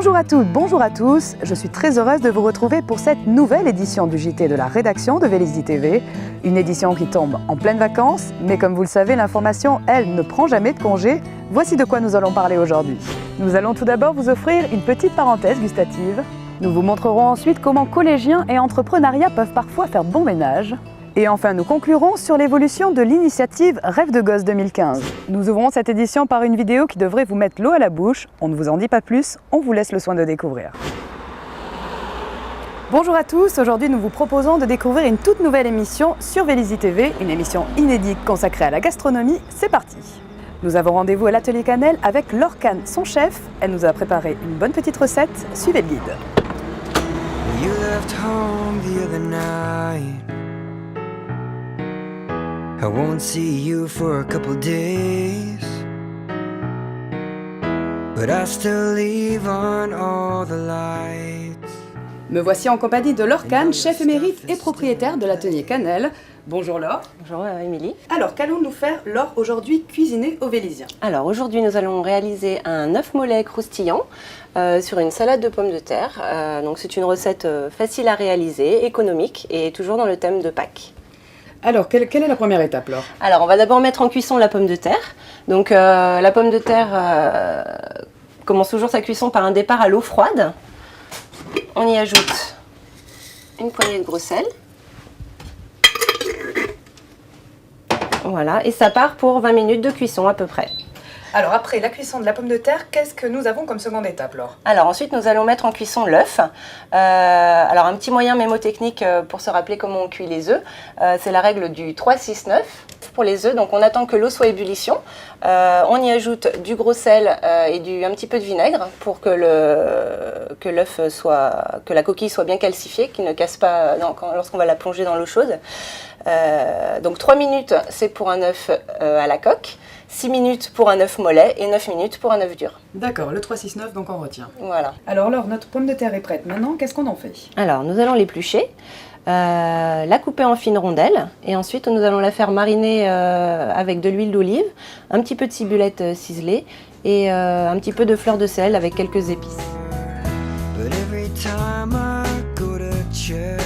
Bonjour à toutes, bonjour à tous, je suis très heureuse de vous retrouver pour cette nouvelle édition du JT de la rédaction de Vélizy TV. Une édition qui tombe en pleines vacances, mais comme vous le savez, l'information, elle, ne prend jamais de congé. Voici de quoi nous allons parler aujourd'hui. Nous allons tout d'abord vous offrir une petite parenthèse gustative. Nous vous montrerons ensuite comment collégiens et entrepreneuriat peuvent parfois faire bon ménage. Et enfin, nous conclurons sur l'évolution de l'initiative Rêve de Gosse 2015. Nous ouvrons cette édition par une vidéo qui devrait vous mettre l'eau à la bouche. On ne vous en dit pas plus, on vous laisse le soin de découvrir. Bonjour à tous, aujourd'hui nous vous proposons de découvrir une toute nouvelle émission sur Vélizy TV, une émission inédite consacrée à la gastronomie. C'est parti! Nous avons rendez-vous à l'atelier Cannelle avec Laure Kahn, son chef. Elle nous a préparé une bonne petite recette, suivez le guide. You left home the other night. I won't see you for a couple days, but I still leave on all the lights. Me voici en compagnie de Laure Kahn, chef émérite et propriétaire de l'atelier Cannelle. Bonjour Laure. Bonjour Émilie. Alors, qu'allons-nous faire, Laure, aujourd'hui cuisiner au Vélizien? Alors aujourd'hui nous allons réaliser un œuf mollet croustillant sur une salade de pommes de terre. Donc c'est une recette facile à réaliser, économique et toujours dans le thème de Pâques. Alors, quelle est la première étape, Laure? Alors on va d'abord mettre en cuisson la pomme de terre. Donc la pomme de terre commence toujours sa cuisson par un départ à l'eau froide. On y ajoute une poignée de gros sel. Voilà, et ça part pour 20 minutes de cuisson à peu près. Alors, après la cuisson de la pomme de terre, qu'est-ce que nous avons comme seconde étape, Laure? Alors ensuite, nous allons mettre en cuisson l'œuf. Alors un petit moyen mémotechnique pour se rappeler comment on cuit les œufs, c'est la règle du 3-6-9 pour les œufs. Donc on attend que l'eau soit ébullition. On y ajoute du gros sel et un petit peu de vinaigre pour que la coquille soit bien calcifiée, qu'il ne casse pas lorsqu'on va la plonger dans l'eau chaude. Donc 3 minutes, c'est pour un œuf à la coque. 6 minutes pour un œuf mollet et 9 minutes pour un œuf dur. D'accord, le 3-6-9, donc on retient. Voilà. Alors Laure, notre pomme de terre est prête. Maintenant, qu'est-ce qu'on en fait? Alors, nous allons l'éplucher, la couper en fines rondelles et ensuite nous allons la faire mariner avec de l'huile d'olive, un petit peu de ciboulette ciselée et un petit peu de fleur de sel avec quelques épices. But every time I go to check,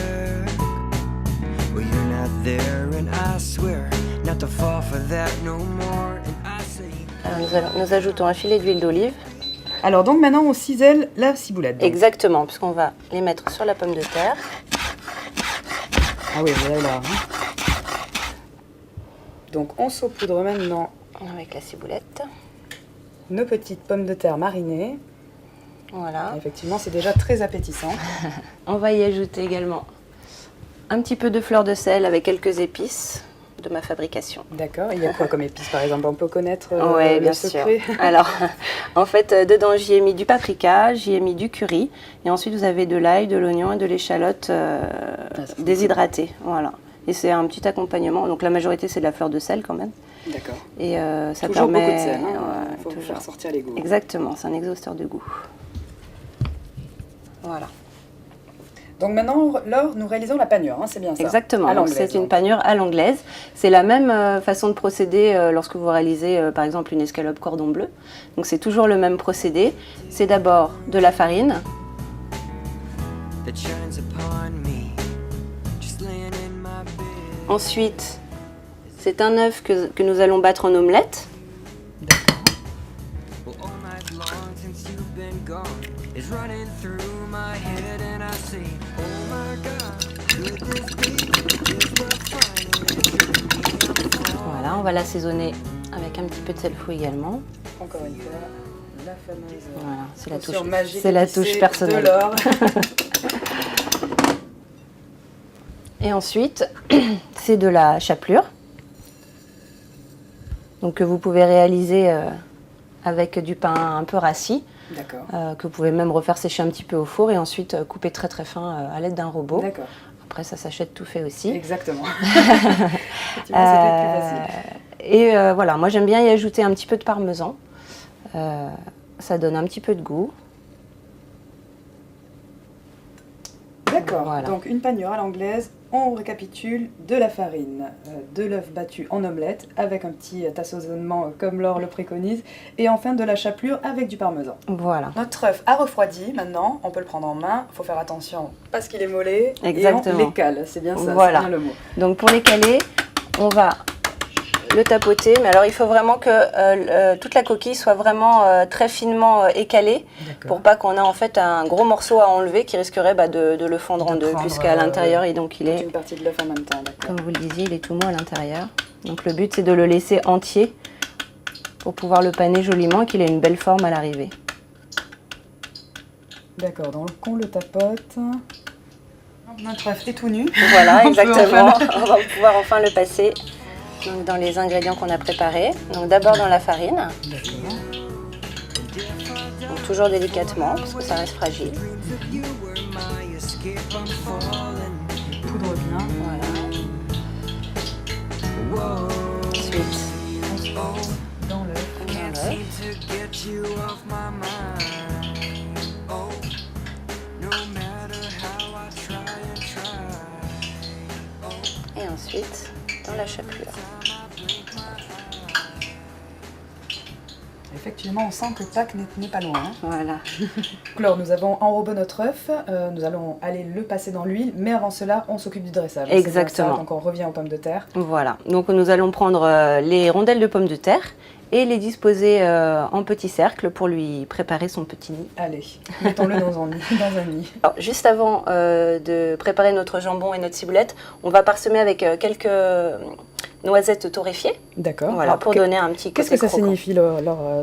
well, you're not there, and I swear not to fall for that no more. And I say, Alors, nous ajoutons un filet d'huile d'olive. Alors donc maintenant, on cisèle la ciboulette. Donc. Exactement, puisqu'on va les mettre sur la pomme de terre. Ah oui, voilà là. Donc on saupoudre maintenant Avec la ciboulette. nos petites pommes de terre marinées. Voilà. Effectivement, c'est déjà très appétissant. On va y ajouter également un petit peu de fleur de sel avec quelques épices de ma fabrication. D'accord, il y a quoi comme épices par exemple? On peut connaître Oui, le bien secret. sûr. Alors, en fait, dedans, j'y ai mis du paprika, j'y ai mis du curry, et ensuite vous avez de l'ail, de l'oignon et de l'échalote déshydratée. Voilà. Et c'est un petit accompagnement. Donc la majorité, c'est de la fleur de sel quand même. D'accord. Et ça Toujours permet. beaucoup de sel, hein. Ouais, Il faut toujours. faire sortir les goûts. Exactement, c'est un exhausteur de goût. Voilà. Donc maintenant, Laure, nous réalisons la panure, hein, c'est bien ça? Exactement, À donc l'anglaise, c'est une donc. panure à l'anglaise. C'est la même façon de procéder lorsque vous réalisez par exemple une escalope cordon bleu. Donc c'est toujours le même procédé. C'est d'abord de la farine, that shines upon me, just laying in my bed. ensuite c'est un œuf que nous allons battre en omelette. Well, all night long since you've been gone is running through my head, and I say, oh my God, could this be? Is the final? Voilà, on va l'assaisonner avec un petit peu de sel fou également. Encore une fois, la fameuse Voilà, c'est la potion touche, magique c'est la épicée touche personnelle. de Laure. Et ensuite, c'est de la chapelure. Donc que vous pouvez réaliser avec du pain un peu rassis, D'accord. que vous pouvez même refaire sécher un petit peu au four et ensuite couper très très fin à l'aide d'un robot. D'accord. Après ça s'achète tout fait aussi. Exactement. Effectivement, c'était plus facile. Et voilà, moi j'aime bien y ajouter un petit peu de parmesan. Ça donne un petit peu de goût. D'accord. Voilà. Donc une panure à l'anglaise on récapitule de la farine, de l'œuf battu en omelette avec un petit assaisonnement comme Laure le préconise et enfin de la chapelure avec du parmesan. Voilà. Notre œuf a refroidi maintenant, on peut le prendre en main, il faut faire attention parce qu'il est mollet. Exactement. Et on les cale, c'est bien ça, Voilà. c'est bien le mot. Donc pour les caler, on va le tapoter, mais alors il faut vraiment que toute la coquille soit vraiment très finement écalée pour pas qu'on ait en fait un gros morceau à enlever qui risquerait de le fondre en deux, puisqu'à l'intérieur il est, une partie de l'œuf en même temps, d'accord. comme vous le disiez, il est tout mou à l'intérieur. Donc le but c'est de le laisser entier pour pouvoir le paner joliment et qu'il ait une belle forme à l'arrivée. D'accord, donc on le tapote. Notre œuf est tout nu. Voilà, On peut exactement. enfin- On va pouvoir enfin le passer donc, dans les ingrédients qu'on a préparés. Donc d'abord dans la farine. Donc, toujours délicatement parce que ça reste fragile. Poudre bien. Voilà. Ensuite, Dans l'œuf. on enlève. Et ensuite, dans la chapelure. Effectivement, on sent que Pâques n'est pas loin. Hein. Voilà. Alors, nous avons enrobé notre œuf, nous allons aller le passer dans l'huile, mais avant cela, on s'occupe du dressage. C'est bien Exactement. ça, donc on revient aux pommes de terre. Voilà. Donc nous allons prendre les rondelles de pommes de terre et les disposer en petits cercles pour lui préparer son petit nid. Allez, mettons-le dans un nid. Alors, juste avant de préparer notre jambon et notre ciboulette, on va parsemer avec quelques noisettes torréfiées. D'accord. Voilà, Alors, pour donner un petit côté qu'est-ce que ça croquant. signifie, leur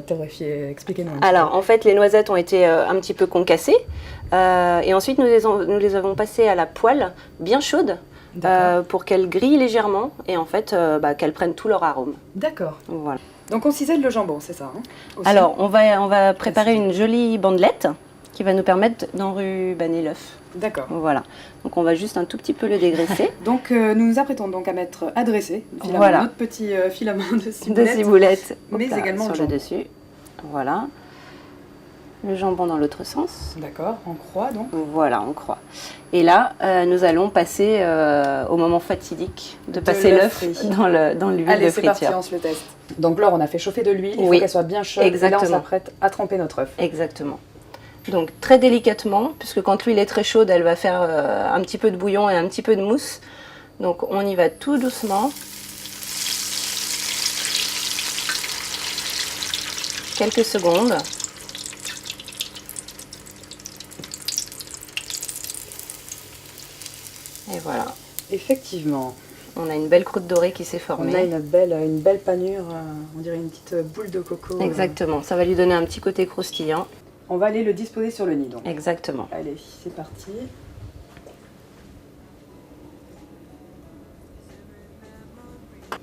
torréfié? Expliquez-nous un petit Alors, en fait, les noisettes ont été un petit peu concassées et ensuite nous les avons passées à la poêle bien chaude D'accord. pour qu'elles grillent légèrement et en fait qu'elles prennent tout leur arôme. D'accord. Voilà. Donc on cisèle le jambon, c'est ça, hein, aussi. Alors, on va préparer une jolie bandelette qui va nous permettre d'enrubaner l'œuf. D'accord. Voilà. Donc, on va juste un tout petit peu le dégraisser. Donc nous nous apprêtons donc à mettre, à dresser finalement, Voilà. notre petit filament de De ciboulette. ciboulette. mais Hop là, également sur le le jambon. dessus. Voilà. Le jambon dans l'autre sens. D'accord, en croix donc. Voilà, on croit. Et là, nous allons passer au moment fatidique de passer l'œuf l'œuf frit. dans l'huile Allez, de c'est parti, friture. on se le teste. Donc Laure, on a fait chauffer de l'huile, il Oui. faut qu'elle soit bien chaude. Et là, on Exactement. s'apprête à tremper notre œuf. Exactement. Donc très délicatement, puisque quand l'huile est très chaude, elle va faire un petit peu de bouillon et un petit peu de mousse. Donc on y va tout doucement. Quelques secondes. Et voilà, Effectivement, on a une belle croûte dorée qui s'est on a formée. une belle panure, on dirait une petite boule de coco. Exactement, ça va lui donner un petit côté croustillant. On va aller le disposer sur le nid donc. Exactement. Allez, c'est parti.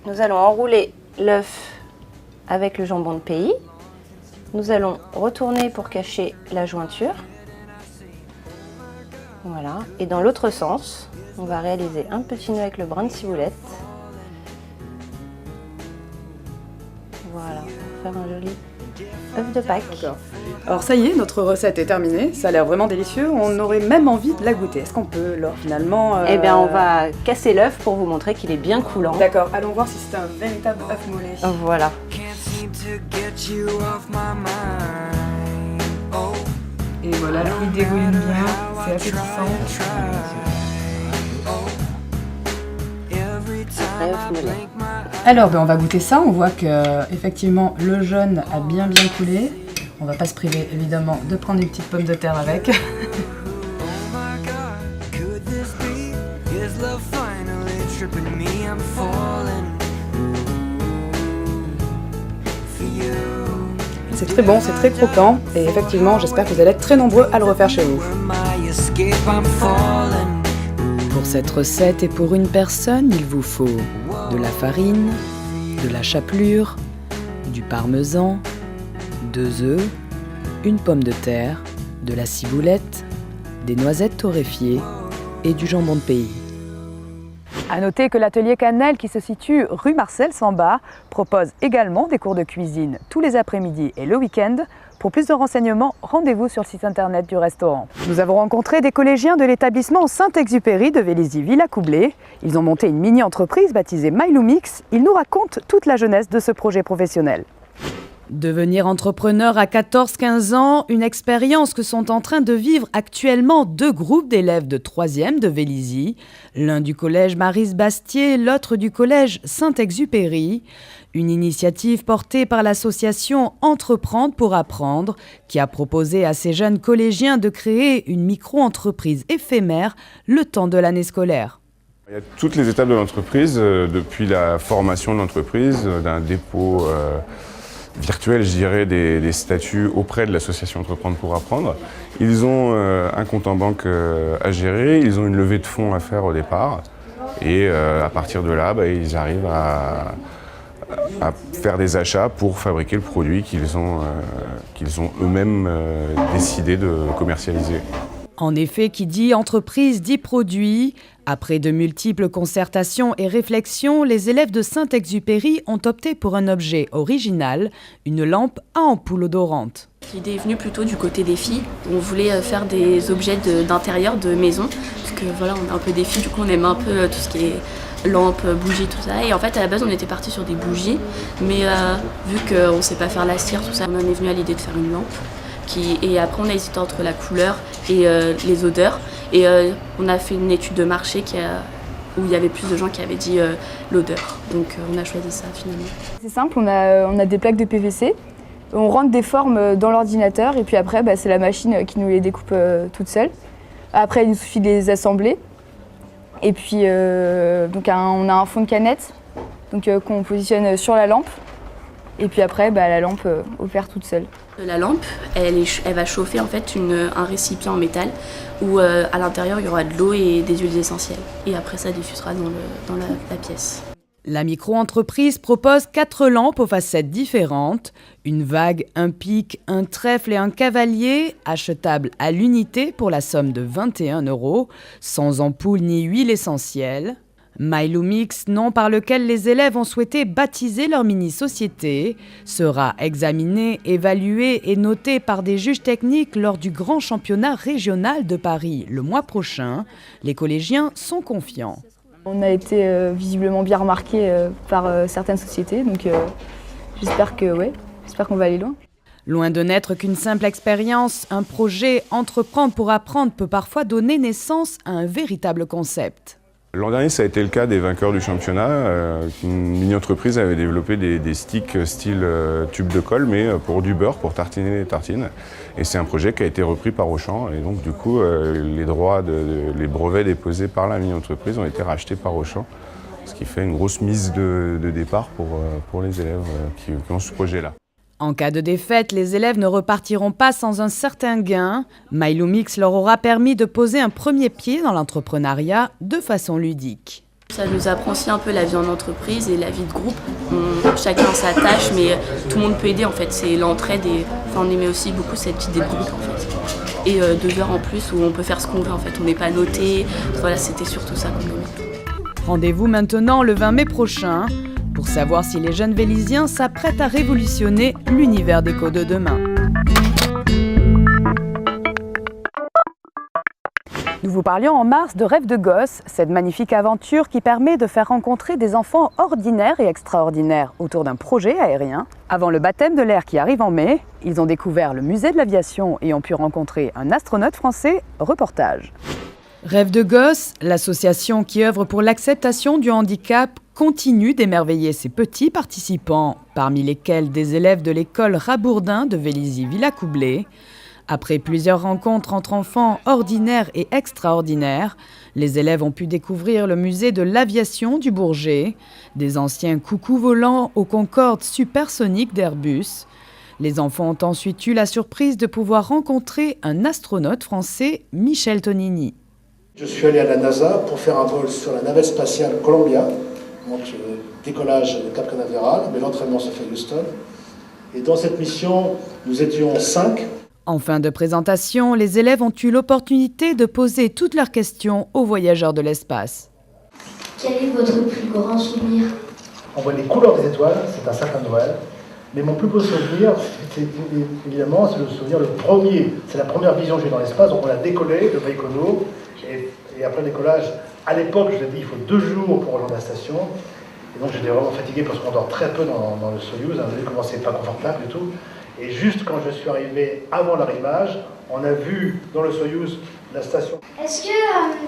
Nous allons enrouler l'œuf avec le jambon de pays. Nous allons retourner pour cacher la jointure. Voilà. Et dans l'autre sens, on va réaliser un petit nœud avec le brin de ciboulette. Voilà, pour faire un joli œuf de Pâques. D'accord. Alors ça y est, notre recette est terminée. Ça a l'air vraiment délicieux. On aurait même envie de la goûter. Est-ce qu'on peut, Laure, finalement Eh bien, on va casser l'œuf pour vous montrer qu'il est bien coulant. D'accord, allons voir si c'est un véritable œuf mollet. Voilà. Can't seem to get you off my mind. Oh, Et voilà, il dégouline bien, c'est appétissant. every Après, œuf time I mollet. blink my Alors, on va goûter ça. On voit que effectivement le jaune a bien coulé. On va pas se priver évidemment de prendre une petite pomme de terre avec. Oh my God, could this be? Is love finally tripping me? I'm falling for you. C'est très bon, c'est très croquant. Et effectivement, j'espère que vous allez être très nombreux à le refaire chez vous. Where my escape, I'm falling. Pour cette recette et pour une personne, il vous faut de la farine, de la chapelure, du parmesan, 2 œufs, une pomme de terre, de la ciboulette, des noisettes torréfiées et du jambon de pays. À noter que l'atelier Cannelle, qui se situe rue Marcel Samba, propose également des cours de cuisine tous les après-midi et le week-end Pour plus de renseignements, rendez-vous sur le site internet du restaurant. Nous avons rencontré des collégiens de l'établissement Saint-Exupéry de Vélizy-Villacoublay. Ils ont monté une mini-entreprise baptisée MyLoomix. Ils nous racontent toute la jeunesse de ce projet professionnel. Devenir entrepreneur à 14-15 ans, une expérience que sont en train de vivre actuellement 2 groupes d'élèves de 3e de Vélizy, l'un du collège Maryse-Bastier, l'autre du collège Saint-Exupéry. Une initiative portée par l'association Entreprendre pour apprendre, qui a proposé à ces jeunes collégiens de créer une micro-entreprise éphémère le temps de l'année scolaire. Il y a toutes les étapes de l'entreprise, depuis la formation de l'entreprise, d'un dépôt virtuel, je dirais, des statuts auprès de l'association Entreprendre pour apprendre. Ils ont un compte en banque à gérer, ils ont une levée de fonds à faire au départ. Et à partir de là, ils arrivent à faire des achats pour fabriquer le produit qu'ils ont eux-mêmes décidé de commercialiser. En effet, qui dit entreprise dit produit. Après de multiples concertations et réflexions, les élèves de Saint-Exupéry ont opté pour un objet original, une lampe à ampoule odorante. L'idée est venue plutôt du côté des filles. On voulait faire des objets d'intérieur, de maison, parce que voilà, on est un peu des filles, du coup on aime un peu tout ce qui est lampes, bougies, tout ça. Et en fait, à la base, on était parti sur des bougies, mais vu qu'on ne sait pas faire la cire, tout ça, on en est venu à l'idée de faire une lampe. Et après, on a hésité entre la couleur et les odeurs. Et on a fait une étude de marché où il y avait plus de gens qui avaient dit l'odeur. Donc on a choisi ça finalement. C'est simple, on a des plaques de PVC. On rentre des formes dans l'ordinateur et puis après, c'est la machine qui nous les découpe toute seule. Après, il nous suffit de les assembler. Et puis, donc on a un fond de canette qu'on positionne sur la lampe. Et puis après, la lampe opère toute seule. La lampe, elle va chauffer en fait un récipient en métal où à l'intérieur il y aura de l'eau et des huiles essentielles. Et après ça diffusera dans la pièce. La micro-entreprise propose 4 lampes aux facettes différentes, une vague, un pic, un trèfle et un cavalier, achetables à l'unité pour la somme de 21 €, sans ampoule ni huile essentielle. MyLoomix, nom par lequel les élèves ont souhaité baptiser leur mini-société, sera examiné, évalué et noté par des juges techniques lors du grand championnat régional de Paris le mois prochain. Les collégiens sont confiants. On a été visiblement bien remarqués par certaines sociétés, donc j'espère qu'on va aller loin. Loin de n'être qu'une simple expérience, un projet Entreprendre pour apprendre peut parfois donner naissance à un véritable concept. L'an dernier, ça a été le cas des vainqueurs du championnat. Une mini-entreprise avait développé des sticks style tube de colle, mais pour du beurre, pour tartiner les tartines. Et c'est un projet qui a été repris par Auchan. Et donc, du coup, les brevets déposés par la mini-entreprise ont été rachetés par Auchan. Ce qui fait une grosse mise de départ pour les élèves qui ont ce projet-là. En cas de défaite, les élèves ne repartiront pas sans un certain gain. MyLoomix leur aura permis de poser un premier pied dans l'entrepreneuriat de façon ludique. Ça nous apprend aussi un peu la vie en entreprise et la vie de groupe. Chacun a sa tâche, mais tout le monde peut aider en fait. C'est l'entraide et on aimait aussi beaucoup cette idée de groupe en fait. Et 2 heures en plus où on peut faire ce qu'on veut en fait. On n'est pas noté. Voilà, c'était surtout ça qu'on aimait. Rendez-vous maintenant le 20 mai prochain pour savoir si les jeunes Véliziens s'apprêtent à révolutionner l'univers déco de demain. Nous vous parlions en mars de Rêve de gosse, cette magnifique aventure qui permet de faire rencontrer des enfants ordinaires et extraordinaires autour d'un projet aérien. Avant le baptême de l'air qui arrive en mai, ils ont découvert le musée de l'aviation et ont pu rencontrer un astronaute français. Reportage. Rêve de gosse, l'association qui œuvre pour l'acceptation du handicap, continue d'émerveiller ses petits participants, parmi lesquels des élèves de l'école Rabourdin de Vélizy-Villacoublay. Après plusieurs rencontres entre enfants ordinaires et extraordinaires, les élèves ont pu découvrir le musée de l'aviation du Bourget, des anciens coucous volants aux Concorde supersoniques d'Airbus. Les enfants ont ensuite eu la surprise de pouvoir rencontrer un astronaute français, Michel Tonini. Je suis allé à la NASA pour faire un vol sur la navette spatiale Columbia, donc décollage de Cap Canaveral, mais l'entraînement se fait à Houston. Et dans cette mission, nous étions 5. En fin de présentation, les élèves ont eu l'opportunité de poser toutes leurs questions aux voyageurs de l'espace. Quel est votre plus grand souvenir? On voit les couleurs des étoiles, c'est un sapin de Noël. Mais mon plus beau souvenir, c'est évidemment, c'est le souvenir, le premier, c'est la première vision que j'ai dans l'espace. Donc on a décollé de Baïkonour, et après le décollage, à l'époque, je vous ai dit, il faut 2 jours pour rejoindre la station. Et donc j'étais vraiment fatigué parce qu'on dort très peu dans le Soyouz, hein, vous avez vu comment c'est pas confortable et tout. Et juste quand je suis arrivé avant l'arrivage, on a vu dans le Soyouz la station. Est-ce que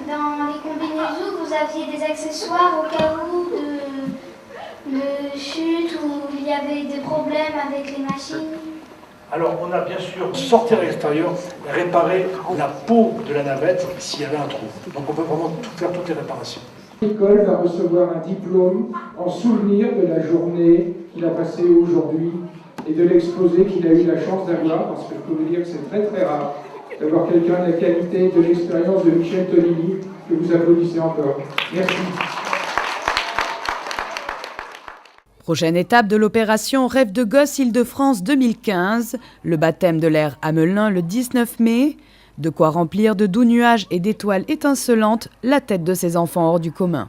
dans les combinaisons, vous aviez des accessoires au cas où de chute ou il y avait des problèmes avec les machines? Alors on a bien sûr sorti à l'extérieur, réparé la peau de la navette s'il y avait un trou. Donc on peut vraiment faire toutes les réparations. L'école va recevoir un diplôme en souvenir de la journée qu'il a passée aujourd'hui et de l'exposé qu'il a eu la chance d'avoir, parce que je peux vous dire que c'est très très rare d'avoir quelqu'un de la qualité de l'expérience de Michel Tonini, que vous applaudissez encore. Merci. Prochaine étape de l'opération Rêve de gosse Île-de-France 2015, le baptême de l'air à Melun le 19 mai. De quoi remplir de doux nuages et d'étoiles étincelantes la tête de ces enfants hors du commun.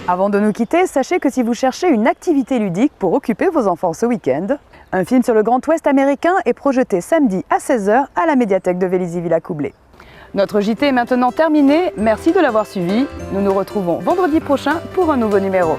Avant de nous quitter, sachez que si vous cherchez une activité ludique pour occuper vos enfants ce week-end, un film sur le Grand Ouest américain est projeté samedi à 16h à la médiathèque de Vélizy-Villacoublay. Notre JT est maintenant terminé, merci de l'avoir suivi. Nous nous retrouvons vendredi prochain pour un nouveau numéro.